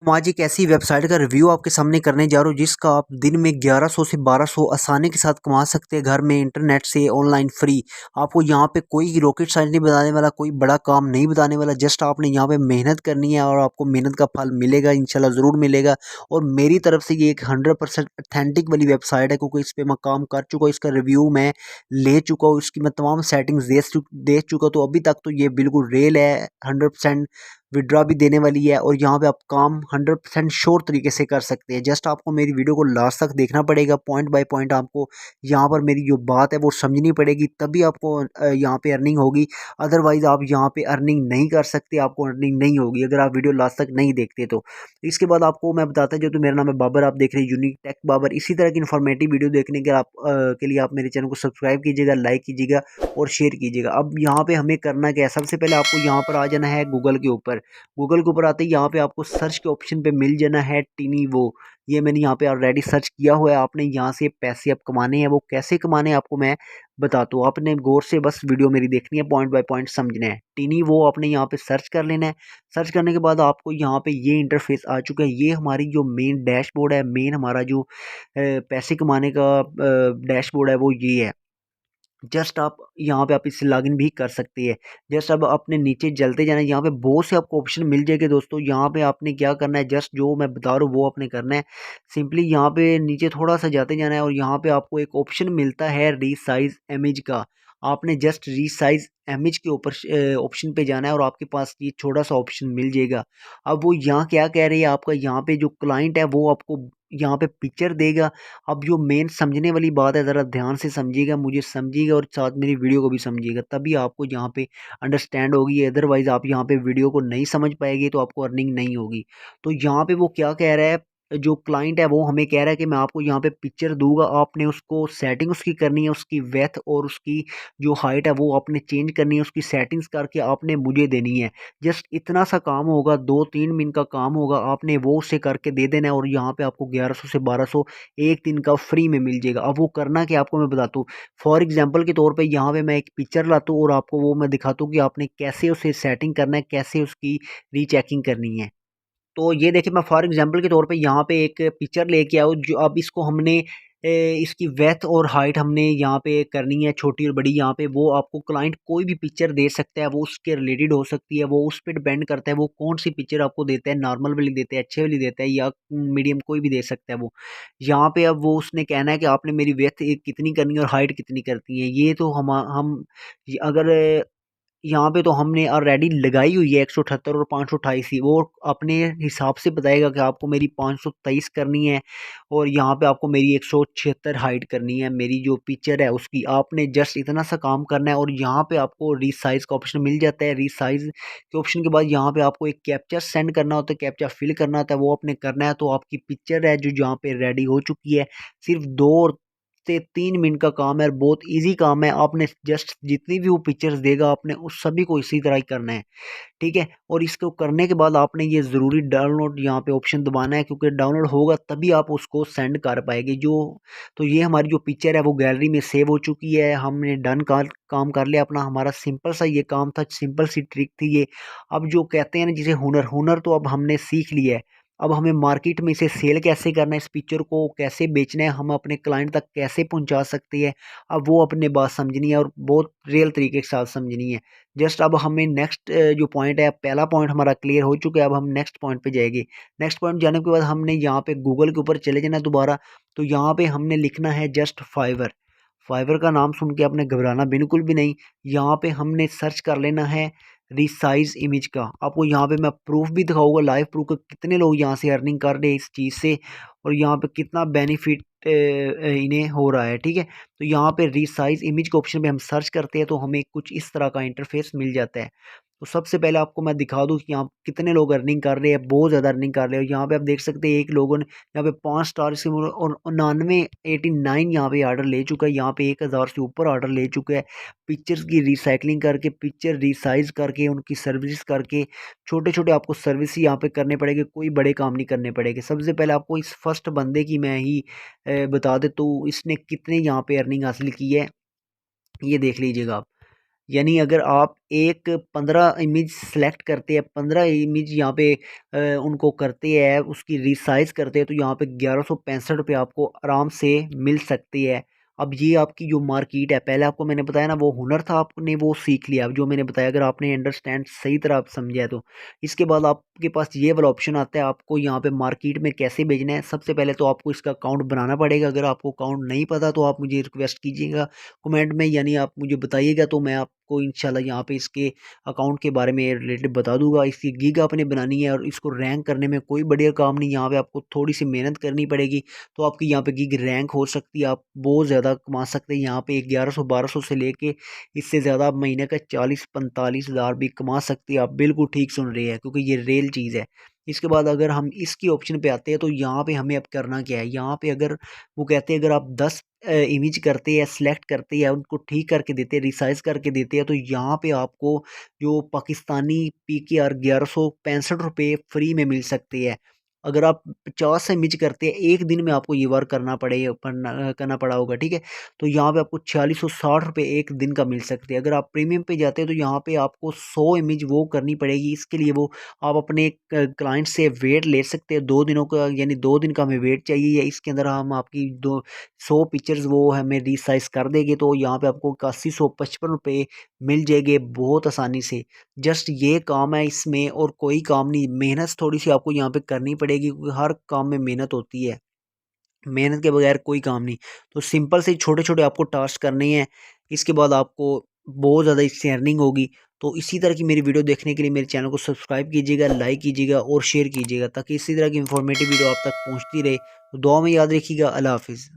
मैं आज एक ऐसी वेबसाइट का रिव्यू आपके सामने करने जा रहा हूँ जिसका आप दिन में 1100 से 1200 आसानी के साथ कमा सकते हैं घर में इंटरनेट से ऑनलाइन फ्री। आपको यहाँ पे कोई रॉकेट साइंस नहीं बताने वाला, कोई बड़ा काम नहीं बताने वाला। जस्ट आपने यहाँ पे मेहनत करनी है और आपको मेहनत का फल मिलेगा, इंशाल्लाह ज़रूर मिलेगा। और मेरी तरफ से ये एक 100% ऑथेंटिक वाली वेबसाइट है क्योंकि इस पर मैं काम कर चुका हूँ, इसका रिव्यू मैं ले चुका हूँ, इसकी मैं तमाम सेटिंग्स देख चुका हूँ। तो अभी तक तो ये बिल्कुल रियल है, 100% विड्रॉ भी देने वाली है और यहाँ पे आप काम 100% श्योर तरीके से कर सकते हैं। जस्ट आपको मेरी वीडियो को लास्ट तक देखना पड़ेगा, पॉइंट बाय पॉइंट आपको यहाँ पर मेरी जो बात है वो समझनी पड़ेगी, तभी आपको यहाँ पे अर्निंग होगी। अदरवाइज आप यहाँ पे अर्निंग नहीं कर सकते, आपको अर्निंग नहीं होगी अगर आप वीडियो लास्ट तक नहीं देखते। तो इसके बाद आपको मैं बताता जो, तो मेरा नाम है बाबर, आप देख रहे हैं यूनिक टेक बाबर। इसी तरह की इन्फॉर्मेटिव वीडियो देखने के लिए आप मेरे चैनल को सब्सक्राइब कीजिएगा, लाइक कीजिएगा और शेयर कीजिएगा। अब यहाँ पे हमें करना क्या है, सबसे पहले आपको यहाँ पर आ जाना है गूगल के ऊपर। गूगल के ऊपर आते ही यहाँ पे आपको सर्च के ऑप्शन पे मिल जाना है टिनी वो। ये मैंने यहाँ पे ऑलरेडी सर्च किया हुआ है। आपने यहाँ से पैसे अब कमाने हैं, वो कैसे कमाने हैं आपको मैं बताता हूँ। आपने गौर से बस वीडियो मेरी देखनी है, पॉइंट बाय पॉइंट समझना है। टिनी वो आपने यहाँ पे सर्च कर लेना है। सर्च करने के बाद आपको यहाँ पे ये इंटरफेस आ चुका है। ये हमारी जो मेन डैशबोर्ड है, मेन हमारा जो पैसे कमाने का डैशबोर्ड है वो ये है। जस्ट आप यहाँ पे आप इससे लॉगिन भी कर सकती है। जस्ट अब अपने नीचे चलते जाना है, यहाँ पे बहुत से आपको ऑप्शन मिल जाएंगे दोस्तों। यहाँ पे आपने क्या करना है, जस्ट जो मैं बता रहा हूँ वो आपने करना है। सिंपली यहाँ पे नीचे थोड़ा सा जाते जाना है और यहाँ पे आपको एक ऑप्शन मिलता है रीसाइज इमेज का। आपने जस्ट रीसाइज इमेज के ऊपर ऑप्शन पे जाना है और आपके पास ये छोटा सा ऑप्शन मिल जाएगा। अब वो यहाँ क्या कह रही है, आपका यहाँ पे जो क्लाइंट है वो आपको यहाँ पे पिक्चर देगा। अब जो मेन समझने वाली बात है, ज़रा ध्यान से समझिएगा, मुझे समझिएगा और साथ मेरी वीडियो को भी समझिएगा, तभी आपको यहाँ पे अंडरस्टैंड होगी। अदरवाइज़ आप यहाँ पे वीडियो को नहीं समझ पाएंगे तो आपको अर्निंग नहीं होगी। तो यहाँ पे वो क्या कह रहा है, जो क्लाइंट है वो हमें कह रहा है कि मैं आपको यहाँ पे पिक्चर दूंगा। आपने उसको सेटिंग उसकी करनी है, उसकी वेथ और उसकी जो हाइट है वो आपने चेंज करनी है, उसकी सेटिंग्स करके आपने मुझे देनी है। जस्ट इतना सा काम होगा, 2-3 मिनट का काम होगा, आपने वो उसे करके दे देना है और यहाँ पे आपको 1100 से 1200 एक दिन का फ्री में मिल जाएगा। अब वो करना कि आपको मैं बताता हूँ, फॉर एग्जांपल के तौर पे यहाँ पे मैं एक पिक्चर लाता हूँ और आपको वो मैं दिखाता हूँ कि आपने कैसे उसे सेटिंग करना है, कैसे उसकी रीचेकिंग करनी है। तो ये देखिए, मैं फॉर एग्जांपल के तौर पे यहाँ पे एक पिक्चर लेके आया हूँ, जो अब इसको हमने इसकी वेथ और हाइट हमने यहाँ पे करनी है, छोटी और बड़ी। यहाँ पे वो आपको क्लाइंट कोई भी पिक्चर दे सकता है, वो उसके रिलेटेड हो सकती है, वो उस पर डिपेंड करता है वो कौन सी पिक्चर आपको देता है, नॉर्मल वाली देता है, अच्छे वाली देता है या मीडियम, कोई भी दे सकता है वो। यहाँ पे अब वो उसने कहना है कि आपने मेरी वेथ कितनी करनी है और हाइट कितनी करती है। ये तो हम अगर यहाँ पे तो हमने ऑलरेडी लगाई हुई है 178 और 528 ही, वो अपने हिसाब से बताएगा कि आपको मेरी 523 करनी है और यहाँ पे आपको मेरी 176 हाइट करनी है। मेरी जो पिक्चर है उसकी आपने जस्ट इतना सा काम करना है और यहाँ पे आपको रीसाइज का ऑप्शन मिल जाता है। रीसाइज के ऑप्शन के बाद यहाँ पे आपको एक कैप्चा सेंड करना होता है, कैप्चा फिल करना होता है, वो आपने करना है। तो आपकी पिक्चर है जो यहाँ पे रेडी हो चुकी है। सिर्फ 2 से 3 मिनट का काम है और बहुत इजी काम है। आपने जस्ट जितनी भी वो पिक्चर्स देगा आपने उस सभी को इसी तरह ही करना है, ठीक है। और इसको करने के बाद आपने ये ज़रूरी डाउनलोड यहाँ पे ऑप्शन दबाना है, क्योंकि डाउनलोड होगा तभी आप उसको सेंड कर पाएंगे। जो तो ये हमारी जो पिक्चर है वो गैलरी में सेव हो चुकी है। हमने डन काम कर लिया अपना। हमारा सिंपल सा ये काम था, सिंपल सी ट्रिक थी ये। अब जो कहते हैं ना जिसे हुनर, हुनर तो अब हमने सीख लिया है। अब हमें मार्केट में इसे सेल कैसे करना है, इस पिक्चर को कैसे बेचना है, हम अपने क्लाइंट तक कैसे पहुंचा सकते हैं, अब वो अपने बात समझनी है और बहुत रियल तरीके के साथ समझनी है। जस्ट अब हमें नेक्स्ट जो पॉइंट है, पहला पॉइंट हमारा क्लियर हो चुका है, अब हम नेक्स्ट पॉइंट पे जाएंगे। नेक्स्ट पॉइंट जाने के बाद हमने यहाँ पे गूगल के ऊपर चले जाना दोबारा। तो यहाँ पे हमने लिखना है जस्ट फाइवर। फाइवर का नाम सुन के आपने घबराना बिल्कुल भी नहीं। यहाँ पे हमने सर्च कर लेना है रिसाइज इमेज का। आपको यहाँ पे मैं प्रूफ भी दिखाऊंगा, लाइव प्रूफ का, कितने लोग यहाँ से अर्निंग कर रहे हैं इस चीज़ से और यहाँ पे कितना बेनिफिट इन्हें हो रहा है, ठीक है। तो यहाँ पे रिसाइज इमेज के ऑप्शन पे हम सर्च करते हैं तो हमें कुछ इस तरह का इंटरफेस मिल जाता है। तो सबसे पहले आपको मैं दिखा दूं कि यहाँ कितने लोग अर्निंग कर रहे हैं, बहुत ज़्यादा अर्निंग कर रहे हैं। यहाँ पे आप देख सकते हैं एक लोगों ने यहाँ पे 5 स्टार से और 89 यहाँ पे ऑर्डर ले चुका है। यहाँ पे 1000 से ऊपर ऑर्डर ले चुका है। पिक्चर्स की रिसाइकलिंग करके, पिक्चर रिसाइज करके, उनकी सर्विस करके, छोटे छोटे आपको सर्विस ही यहाँ पे करने पड़ेंगे, कोई बड़े काम नहीं करने पड़ेंगे। सबसे पहले आपको इस फर्स्ट बंदे की मैं ही बता देता हूँ, इसने कितने यहाँ पे अर्निंग हासिल की है, ये देख लीजिएगा आप। यानी अगर आप एक 15 इमेज सेलेक्ट करते हैं, 15 इमेज यहाँ पे उनको करते हैं, उसकी रिसाइज करते हैं, तो यहाँ पे 1165 रुपये आपको आराम से मिल सकती है। अब ये आपकी जो मार्केट है, पहले आपको मैंने बताया ना, वो हुनर था, आपने वो सीख लिया। अब जो मैंने बताया, अगर आपने अंडरस्टैंड सही तरह आप समझा है तो इसके बाद आपके पास ये वाला ऑप्शन आता है, आपको यहाँ पे मार्केट में कैसे भेजना है। सबसे पहले तो आपको इसका अकाउंट बनाना पड़ेगा। अगर आपको अकाउंट नहीं पता तो आप मुझे रिक्वेस्ट कीजिएगा कमेंट में, यानी आप मुझे बताइएगा, तो मैं आपको इंशाल्लाह यहाँ पे इसके अकाउंट के बारे में रिलेटेड बता दूंगा। इसकी गिग आपने बनानी है और इसको रैंक करने में कोई बढ़िया काम नहीं, यहाँ पे आपको थोड़ी सी मेहनत करनी पड़ेगी, तो आपकी यहाँ पे गिग रैंक हो सकती है, आप बहुत ज़्यादा कमा सकते हैं। यहाँ पे 1100-1200 से लेके इससे ज़्यादा आप महीने का 40-45 हज़ार भी कमा सकते हैं। आप बिल्कुल ठीक सुन रहे हैं, क्योंकि ये रियल चीज़ है। इसके बाद अगर हम इसकी ऑप्शन पे आते हैं, तो यहाँ पे हमें अब करना क्या है। यहाँ पे अगर वो कहते हैं, अगर आप 10 इमेज करते हैं, सेलेक्ट करते हैं, उनको ठीक करके देते हैं, रिसाइज करके देते हैं, तो यहाँ पे आपको जो पाकिस्तानी PKR 1165 रुपये फ्री में मिल सकती है। अगर आप 50 इमेज करते हैं, एक दिन में आपको ये वर्क करना पड़ा होगा, ठीक है। तो यहाँ पे आपको 4660 रुपये एक दिन का मिल सकते हैं। अगर आप प्रीमियम पे जाते हैं, तो यहाँ पे आपको 100 इमेज वो करनी पड़ेगी। इसके लिए वो आप अपने क्लाइंट से वेट ले सकते हैं 2 दिनों का, यानी 2 दिन का हमें वेट चाहिए, या इसके अंदर हम आपकी 100 पिक्चर्स वो हमें रिसाइज कर देंगे, तो यहाँ पे आपको 8155 रुपये मिल जाएंगे बहुत आसानी से। जस्ट ये काम है इसमें, और कोई काम नहीं। मेहनत थोड़ी सी आपको यहाँ पे करनी पड़ेगी, क्योंकि हर काम में मेहनत होती है, मेहनत के बगैर कोई काम नहीं। तो सिंपल से छोटे छोटे आपको टास्क करने हैं, इसके बाद आपको बहुत ज़्यादा इससे अर्निंग होगी। तो इसी तरह की मेरी वीडियो देखने के लिए मेरे चैनल को सब्सक्राइब कीजिएगा, लाइक कीजिएगा और शेयर कीजिएगा, ताकि इसी तरह की इंफॉर्मेटिव वीडियो आप तक पहुँचती रहे। तो दुआ में याद रखिएगा। अल्लाह हाफिज़।